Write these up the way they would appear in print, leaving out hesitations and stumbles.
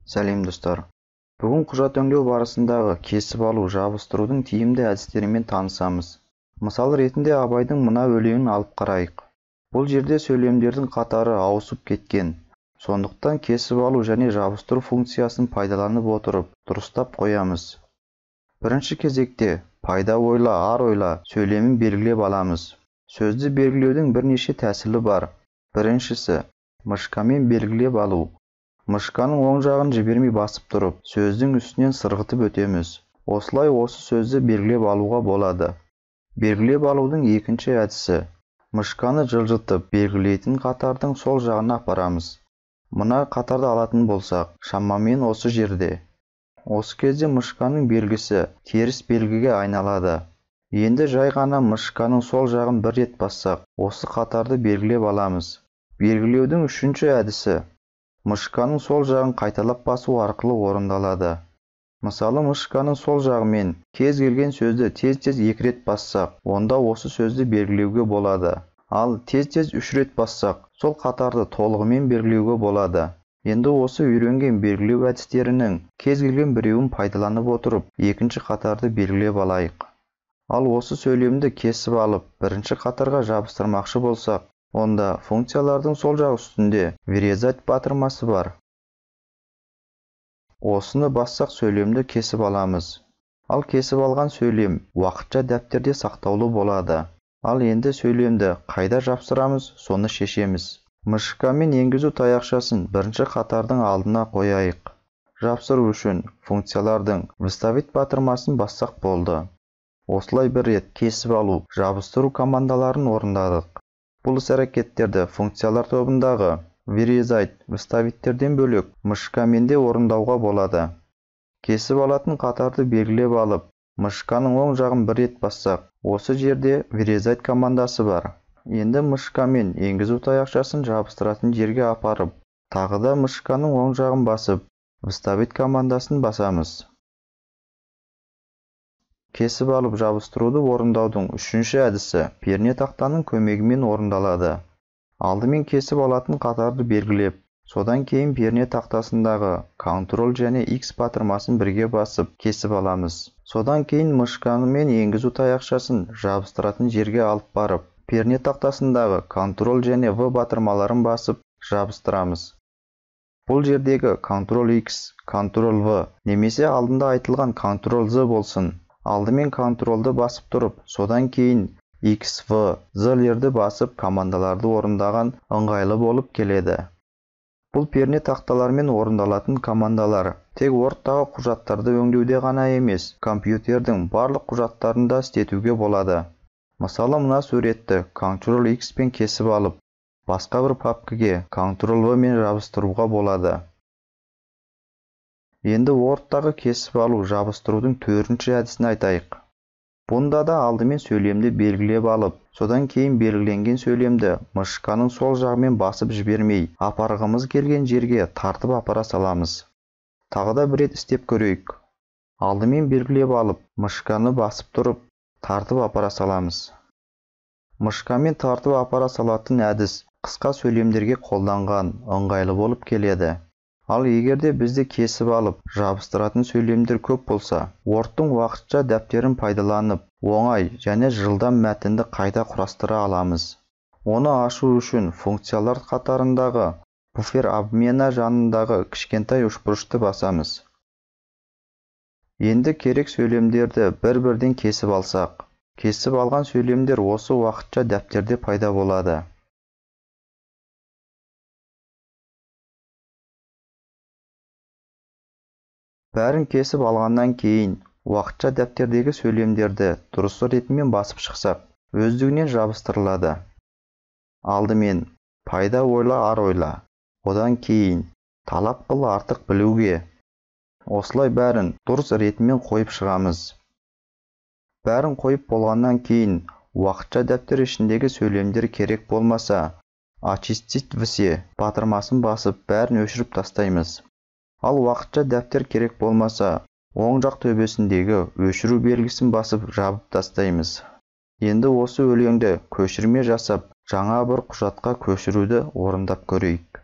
Сәлем достар. Бүгін құжат өңдеу барысындағы кесіп алу, жабыстырудың тиімді әдістерімен танысамыз. Мысал ретінде Абайдың мына өлеңін алып қарайық. Бұл жерде сөйлемдердің қатары ауысып кеткен. Сондықтан кесіп алу және жабыстыру функциясын пайдаланып отырып, дұрыстап қоямыз. Бірінші кезекте пайда ойла, ар ойла сөйлемін белгілеп аламыз. Сөзді белгілеудің бірнеше тәсілі бар. Біріншісі, мышкамен белгілеп алу. Мышканың оң жағын жібермей басып тұрып, сөздің үстінен сырғытып өтеміз. Осылай осы сөзді белгілеп алуға болады. Белгілеп алудың екінші әдісі. Мышканы жылжытып, белгілейтін қатардың сол жағына апарамыз. Мына қатарды алатын болсақ, шамамен осы жерде. Осы кезде мышканың белгісі теріс белгіге айналады. Енді жай ғана мышканың сол жағын бір рет бассақ, осы қатарды белгілеп аламыз. Белгілеудің үшінші әдісі. Мышканың сол жағын қайталап басу арқылы орындалады. Мысалы, мышканың сол жағымен кез келген сөзді тез-тез 2 рет бассақ, онда осы сөзді белгілеуге болады. Ал тез-тез 3 рет бассақ, сол қатарды толығымен белгілеуге болады. Енді осы үйренген белгілеу әдістерінің кез келген біреуін пайдаланып отырып, екінші қатарды белгілеп алайық. Ал осы сөйлемді кесіп алып, бірінші қатарға жабыстырмақшы болсақ, онда функциялардың сол жақ үстінде вырезать батырмасы бар. Осыны бассақ сөйлемді кесіп аламыз. Ал кесіп алған сөйлем уақытша дәптерде сақтаулы болады. Ал енді сөйлемді қайда жапсырамыз, соны шешеміз. Мышкамен енгізу таяқшасын бірінші қатардың алдына қояйық. Жапсыру үшін функциялардың выставить батырмасын бассақ болды. Осылай бір рет кесіп алу, жабыстыру командаларын орындадық. Бұл іс-әрекеттерді функциялар тобындағы вырезать, выставиттерден бөлек мышкамен де орындауға болады. Кесіп алатын қатарды белгілеп алып, мышканың оң жағын бір рет бассақ, осы жерде вырезать командасы бар. Енді мышкамен енгізу таяқшасын жабыстыратын жерге апарып, тағы да мышканың оң жағын басып, выставить командасын басамыз. Кесіп алып жабыстыруды орындаудың үшінші әдісі пернетақтаның көмегімен орындалады. Алдымен кесіп алатын қатарды белгілеп, содан кейін пернетақтасындағы Ctrl және X батырмасын бірге басып кесіп аламыз. Содан кейін мышкамен енгізу таяқшасын жабыстыратын жерге алып барып, пернетақтасындағы Ctrl және V батырмаларын басып жабыстырамыз. Бұл жердегі Ctrl X, Ctrl V немесе алдында айтылған Ctrl Z болсын. Алдымен Ctrl-ды басып тұрып, содан кейін X, V, Z-лерді басып командаларды орындаған ыңғайлы болып келеді. Бұл пернетақталармен орындалатын командалар тек Word-тағы құжаттарды өңдеуде ғана емес, компьютердің барлық құжаттарында істетуге болады. Мысалы, мына суретті Ctrl X пен кесіп алып, басқа бір папкаге Ctrl V мен жабыстыруға болады. Енді Word-тағы кесіп алу, жабыстырудың төртінші әдісін айтайық. Бұнда да алдымен сөйлемді белгілеп алып, содан кейін белгіленген сөйлемді мышканың сол жағымен басып жібермей, апарғымыз келген жерге тартып апара саламыз. Тағы да бір рет істеп көрейік. Алдымен белгілеп алып, мышканы басып тұрып, тартып апара саламыз. Мышкамен тартып апара салатын әдіс қысқа сөйлемдерге қолданған ыңғайлы болып келеді. Ал егерде бізде кесіп алып, жабыстыратын сөйлемдер көп болса, Word-тың уақытша дәптерін пайдаланып, оңай және жылдам мәтінді қайта құрастыра аламыз. Оны ашу үшін функциялар қатарындағы буфер обмена жанындағы кішкентай үшбұрышты басамыз. Енді керек сөйлемдерді бір-бірден кесіп алсақ, кесіп алған сөйлемдер осы уақытша дәптерде пайда болады. Бәрін кесіп алғаннан кейін, уақытша дәптердегі сөйлемдерді дұрыс ретімен басып шықсақ, өздігінен жабыстырылады. Алдымен пайда ойла, ар ойла. Одан кейін талап қыл артық білуге. Осылай бәрін дұрыс ретімен қойып шығамыз. Бәрін қойып болғаннан кейін, уақытша дәптер ішіндегі сөйлемдер керек болмаса, очистить все батырмасын басып бәрін өшіріп тастаймыз. Ал уақытша дәптер керек болмаса, оң жақ төбесіндегі өшіру белгісін басып жабып тастаймыз. Енді осы өлеңді көшірме жасап, жаңа бір құжатқа көшіруді орындап көрейік.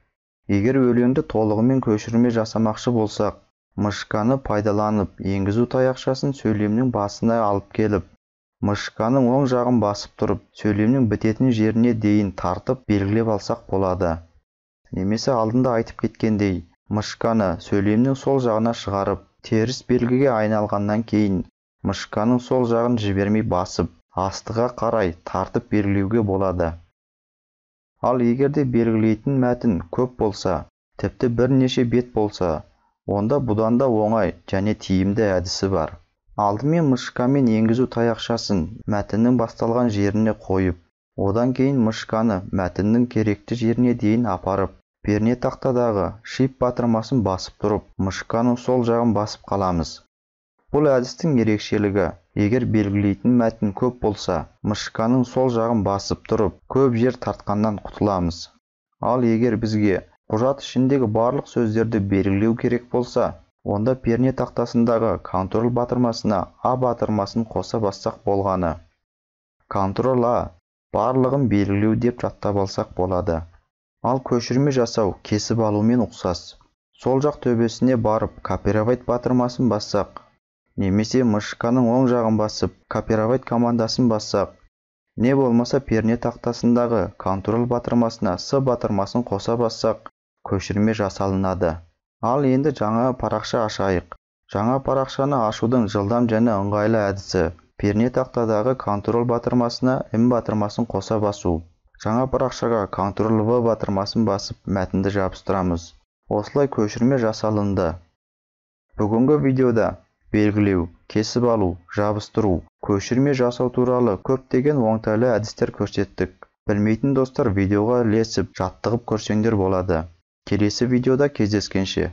Егер өлеңді толығымен көшірме жасамақшы болсақ, мышканы пайдаланып, енгізу таяқшасын сөйлемнің басына алып келіп, мышканың оң жағын басып тұрып, сөйлемнің бітетін жеріне дейін тартып белгілеп алсақ болады. Немесе алдында айтып кеткендей, мышканы сөйлемнің сол жағына шығарып, теріс белгіге айналғаннан кейін, мышканың сол жағын жібермей басып, астыға қарай тартып белгілеуге болады. Ал егерде белгілейтін мәтін көп болса, тіпті бірнеше бет болса, онда бұдан да оңай және тиімді әдісі бар. Алдымен мышкамен енгізу таяқшасын мәтіннің басталған жеріне қойып, одан кейін мышканы мәтіннің керекті жеріне дейін апарып, пернетақтадағы shift батырмасын басып тұрып, мышканың сол жағын басып қаламыз. Бұл әдістің ерекшелігі, егер белгілейтін мәтін көп болса, мышканың сол жағын басып тұрып, көп жер тартқаннан құтыламыз. Ал егер бізге құжат ішіндегі барлық сөздерді белгілеу керек болса, онда пернетақтасындағы Ctrl батырмасына A батырмасын қоса бассақ болғаны. Ctrl A барлығын белгілеу деп жаттап алсақ болады. Ал көшірме жасау кесіп алумен ұқсас. Сол жақ төбесіне барып, копировать батырмасын бассақ, немесе мышканың оң жағын басып, копировать командасын бассақ, не болмаса пернетақтасындағы Ctrl батырмасына S батырмасын қоса бассақ, көшірме жасалынады. Ал енді жаңа парақша ашайық. Жаңа парақшаны ашудың жылдам және ыңғайлы әдісі пернетақтадағы Ctrl батырмасына M батырмасын қоса басу. Жаңа парақшаға Ctrl V батырмасын басып мәтінді жабыстырамыз. Осылай көшірме жасалынды. Бүгінгі видеода белгілеу, кесіп алу, жабыстыру, көшірме жасау туралы көптеген оңтайлы әдістер көрсеттік. Білмейтін достар видеоға ілесіп, жаттығып көрсеңдер болады. Келесі видеода кездескенше.